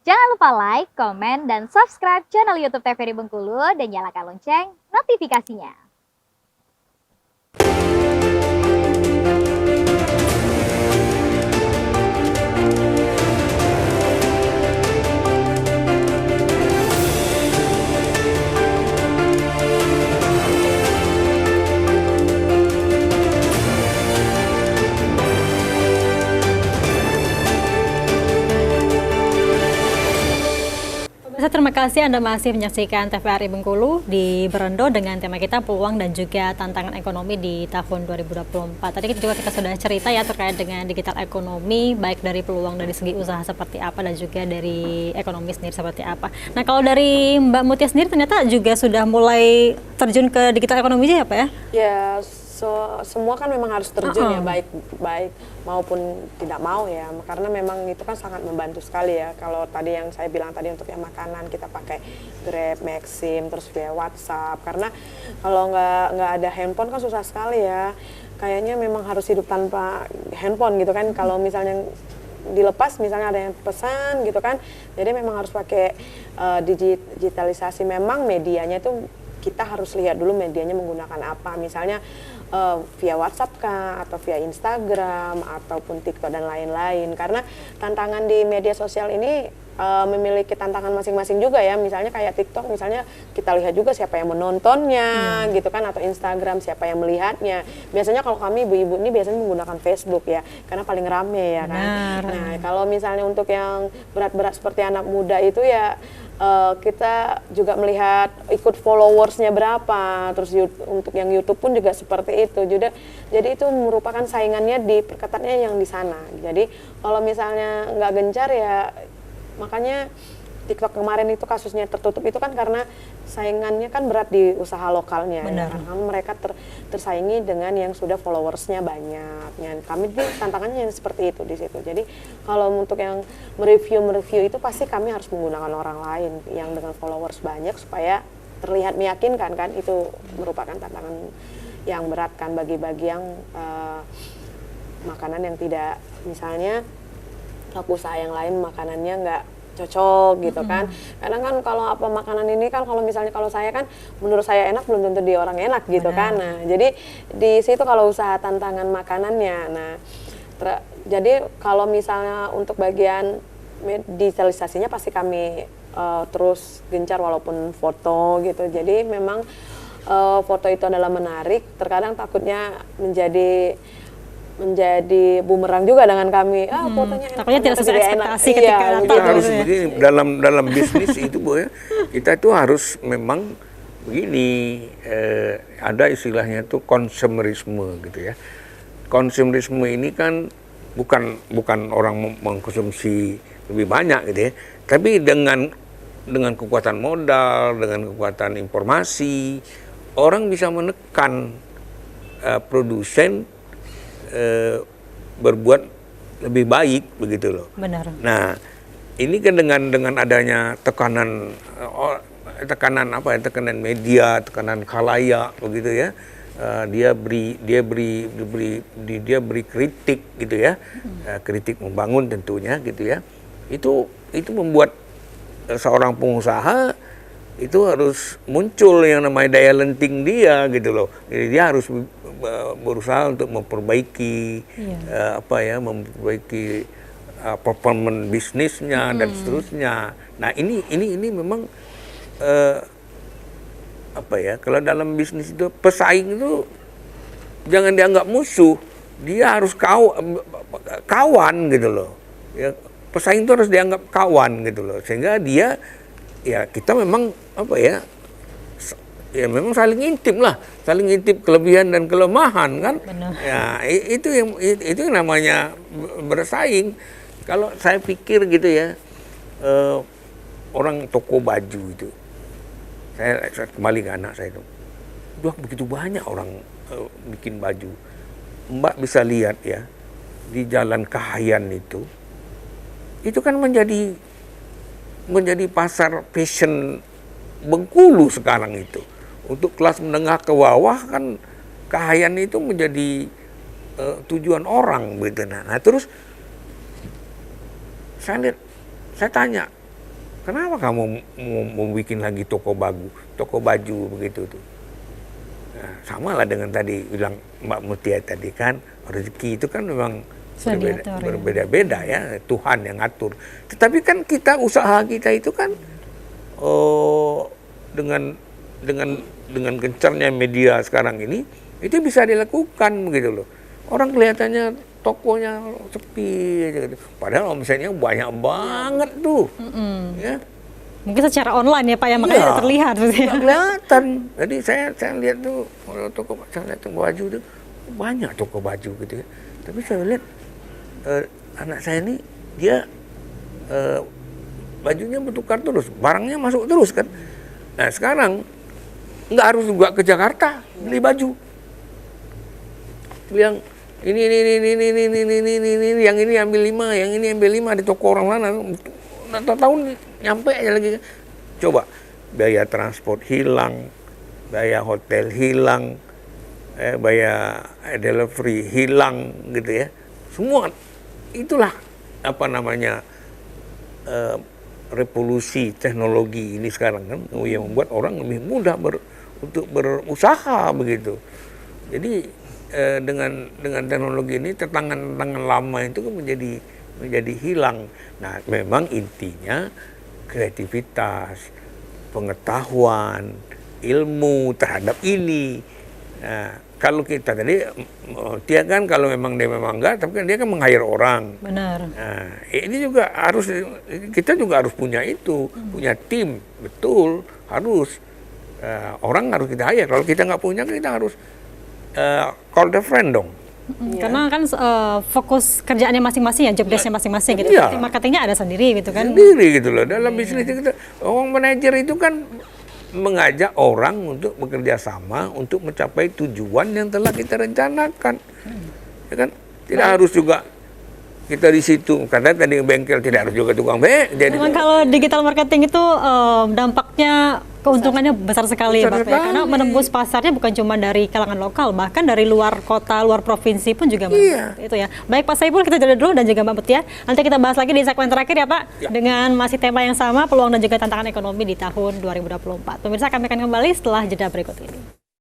Jangan lupa like, komen, dan subscribe channel YouTube TVRI Bengkulu dan nyalakan lonceng notifikasinya. Terima kasih Anda masih menyaksikan TVRI Bengkulu di Berendo dengan tema kita peluang dan juga tantangan ekonomi di tahun 2024. Tadi kita sudah cerita ya terkait dengan digital ekonomi, baik dari peluang dari segi usaha seperti apa dan juga dari ekonomi sendiri seperti apa. Nah, kalau dari Mbak Mutia sendiri ternyata juga sudah mulai terjun ke digital ekonomi ya Pak ya? Ya, semua kan memang harus terjun ya, baik maupun tidak mau ya, karena memang itu kan sangat membantu sekali ya. Kalau tadi yang saya bilang tadi untuk yang makanan kita pakai Grab, Maxim, terus via WhatsApp, karena kalau nggak ada handphone kan susah sekali ya. Kayaknya memang harus hidup tanpa handphone gitu kan. Kalau misalnya dilepas, misalnya ada yang pesan gitu kan, jadi memang harus pakai digitalisasi. Memang medianya itu kita harus lihat dulu medianya menggunakan apa, misalnya via WhatsApp kah, atau via Instagram, ataupun TikTok dan lain-lain. Karena tantangan di media sosial ini memiliki tantangan masing-masing juga ya. Misalnya kayak TikTok, misalnya kita lihat juga siapa yang menontonnya gitu kan, atau Instagram siapa yang melihatnya. Biasanya kalau kami ibu-ibu ini biasanya menggunakan Facebook ya, karena paling rame ya kan. Nah, kalau misalnya untuk yang berat-berat seperti anak muda itu ya kita juga melihat ikut followersnya berapa, terus untuk yang YouTube pun juga seperti itu. Jadi itu merupakan saingannya di perketatnya yang di sana. Jadi kalau misalnya nggak gencar ya, makanya TikTok kemarin itu kasusnya tertutup itu kan karena saingannya kan berat di usaha lokalnya. Benar. Ya, karena mereka tersaingi dengan yang sudah followersnya banyak. Ya, kami di tantangannya yang seperti itu di situ. Jadi kalau untuk yang mereview itu pasti kami harus menggunakan orang lain yang dengan followers banyak supaya terlihat meyakinkan kan. Itu merupakan tantangan yang berat kan bagi yang makanan yang tidak, misalnya pelaku usaha yang lain makanannya nggak cocok gitu kan. Kadang kan kalau apa makanan ini kan kalau misalnya kalau saya kan menurut saya enak belum tentu di orang enak gitu kan. Nah, jadi di situ kalau usaha tantangan makanannya. Nah, jadi kalau misalnya untuk bagian digitalisasinya pasti kami terus gencar walaupun foto gitu. Jadi memang foto itu adalah menarik, terkadang takutnya menjadi bumerang juga dengan kami. Fotonya enak, takutnya tidak sesuai ekspektasi ketika iya, kita harus begini dalam bisnis itu Bu ya. Kita itu harus memang begini, ada istilahnya itu konsumerisme gitu ya. Konsumerisme ini kan bukan orang mengkonsumsi lebih banyak gitu ya, tapi dengan kekuatan modal, dengan kekuatan informasi, orang bisa menekan produsen berbuat lebih baik begitu loh. Benar. Nah, ini kan dengan adanya tekanan media, tekanan khalayak begitu ya. Dia beri kritik gitu ya. Kritik membangun tentunya gitu ya. Itu membuat seorang pengusaha itu harus muncul yang namanya daya lenting dia gitu loh. Jadi dia harus berusaha untuk memperbaiki memperbaiki performance bisnisnya dan seterusnya. Nah, ini memang kalau dalam bisnis itu pesaing itu jangan dianggap musuh, dia harus kawan gitu loh. Ya, pesaing itu harus dianggap kawan gitu loh, sehingga dia ya kita memang memang saling intip kelebihan dan kelemahan kan. Benar. Ya itu yang namanya bersaing. Kalau saya pikir gitu ya, orang toko baju itu, saya kembali ke anak saya itu, begitu banyak orang bikin baju. Mbak bisa lihat ya di Jalan Kahayan itu kan menjadi pasar fashion Bengkulu sekarang itu. Untuk kelas menengah ke bawah kan Kahayan itu menjadi tujuan orang gitu. Nah terus saya tanya, kenapa kamu mau bikin lagi toko baju begitu tuh. Nah, sama lah dengan tadi bilang Mbak Mutia tadi kan, rezeki itu kan memang berbeda-beda ya, Tuhan yang ngatur. Tetapi kan usaha kita itu kan dengan gencarnya media sekarang ini, itu bisa dilakukan begitu loh. Orang kelihatannya tokonya sepi aja gitu. Padahal omsetnya banyak banget tuh. Ya. Mungkin secara online ya Pak ya, makanya Iya, terlihat. nggak kelihatan. Jadi saya lihat tuh saya lihat toko baju tuh banyak toko baju gitu ya. Tapi saya lihat anak saya ini dia bajunya bertukar terus, barangnya masuk terus kan. Nah sekarang nggak harus juga ke Jakarta beli baju. Yang ini, yang ini ambil 5, yang ini ambil 5 di toko orang sana. Tahun nyampe aja lagi. Coba biaya transport hilang, biaya hotel hilang, biaya delivery hilang gitu ya. Semua itulah apa namanya revolusi teknologi ini sekarang kan yang membuat orang lebih mudah untuk berusaha begitu. Jadi dengan teknologi ini tantangan lama itu kan menjadi hilang. Nah, memang intinya kreativitas, pengetahuan, ilmu terhadap ini. Nah, kalau kita tadi dia kan kalau memang dia memang enggak, tapi kan dia kan meng-hire orang. Benar. Nah, ini juga kita juga harus punya itu, punya tim, betul, harus orang harus kita hire. Kalau kita nggak punya, kita harus call the friend dong. Karena kan fokus kerjaannya masing-masing ya, job desk-nya masing-masing gitu. Iya. Marketingnya ada sendiri gitu kan. Sendiri gitu loh. Dalam bisnis kita, orang manajer itu kan mengajak orang untuk bekerja sama untuk mencapai tujuan yang telah kita rencanakan. Ya kan? Tidak harus juga kita di situ. Karena tadi bengkel tidak harus juga tukang Memang kalau digital marketing itu dampaknya keuntungannya besar sekali besar Bapak ya. Karena menembus pasarnya bukan cuma dari kalangan lokal, bahkan dari luar kota, luar provinsi pun juga menembus. Itu ya. Baik Pak Saiful, kita jeda dulu dan juga Mbak Mutia. Nanti kita bahas lagi di segmen terakhir ya Pak, dengan masih tema yang sama, peluang dan juga tantangan ekonomi di tahun 2024. Pemirsa, kami akan kembali setelah jeda berikut ini.